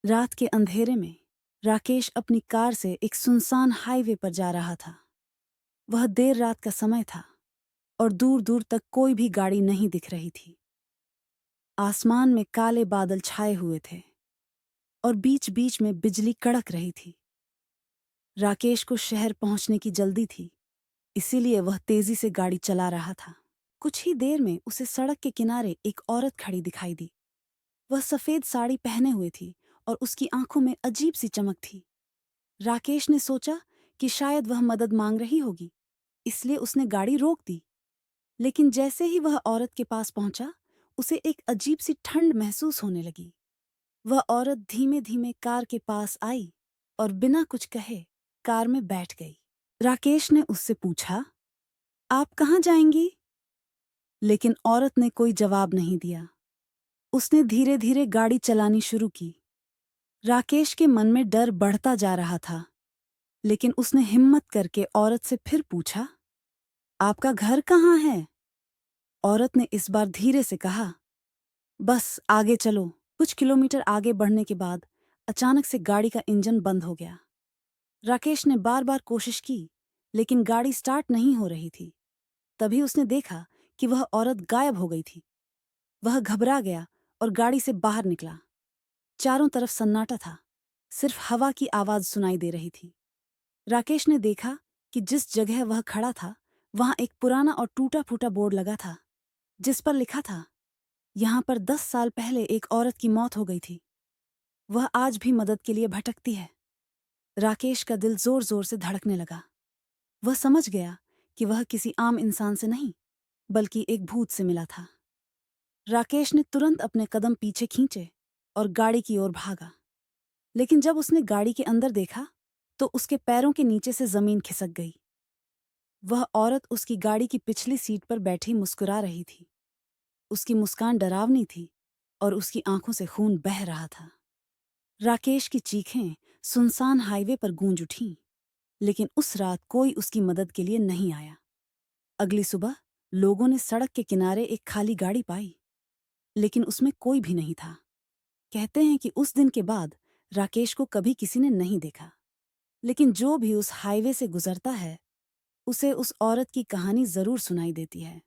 रात के अंधेरे में राकेश अपनी कार से एक सुनसान हाईवे पर जा रहा था। वह देर रात का समय था और दूर दूर तक कोई भी गाड़ी नहीं दिख रही थी। आसमान में काले बादल छाए हुए थे और बीच बीच में बिजली कड़क रही थी। राकेश को शहर पहुंचने की जल्दी थी, इसीलिए वह तेजी से गाड़ी चला रहा था। कुछ ही देर में उसे सड़क के किनारे एक औरत खड़ी दिखाई दी। वह सफेद साड़ी पहने हुए थी और उसकी आंखों में अजीब सी चमक थी। राकेश ने सोचा कि शायद वह मदद मांग रही होगी, इसलिए उसने गाड़ी रोक दी। लेकिन जैसे ही वह औरत के पास पहुंचा, उसे एक अजीब सी ठंड महसूस होने लगी। वह औरत धीमे धीमे कार के पास आई और बिना कुछ कहे कार में बैठ गई। राकेश ने उससे पूछा, आप कहाँ जाएंगी? लेकिन औरत ने कोई जवाब नहीं दिया। उसने धीरे धीरे गाड़ी चलानी शुरू की। राकेश के मन में डर बढ़ता जा रहा था, लेकिन उसने हिम्मत करके औरत से फिर पूछा, आपका घर कहाँ है? औरत ने इस बार धीरे से कहा, बस आगे चलो। कुछ किलोमीटर आगे बढ़ने के बाद अचानक से गाड़ी का इंजन बंद हो गया। राकेश ने बार बार कोशिश की, लेकिन गाड़ी स्टार्ट नहीं हो रही थी। तभी उसने देखा कि वह औरत गायब हो गई थी। वह घबरा गया और गाड़ी से बाहर निकला। चारों तरफ सन्नाटा था, सिर्फ हवा की आवाज सुनाई दे रही थी। राकेश ने देखा कि जिस जगह वह खड़ा था, वहां एक पुराना और टूटा फूटा बोर्ड लगा था, जिस पर लिखा था, यहाँ पर 10 साल पहले एक औरत की मौत हो गई थी। वह आज भी मदद के लिए भटकती है। राकेश का दिल जोर जोर से धड़कने लगा। वह समझ गया कि वह किसी आम इंसान से नहीं, बल्कि एक भूत से मिला था। राकेश ने तुरंत अपने कदम पीछे खींचे और गाड़ी की ओर भागा। लेकिन जब उसने गाड़ी के अंदर देखा, तो उसके पैरों के नीचे से जमीन खिसक गई। वह औरत उसकी गाड़ी की पिछली सीट पर बैठी मुस्कुरा रही थी। उसकी मुस्कान डरावनी थी और उसकी आंखों से खून बह रहा था। राकेश की चीखें सुनसान हाईवे पर गूंज उठीं, लेकिन उस रात कोई उसकी मदद के लिए नहीं आया। अगली सुबह लोगों ने सड़क के किनारे एक खाली गाड़ी पाई, लेकिन उसमें कोई भी नहीं था। कहते हैं कि उस दिन के बाद राकेश को कभी किसी ने नहीं देखा। लेकिन जो भी उस हाईवे से गुजरता है, उसे उस औरत की कहानी जरूर सुनाई देती है।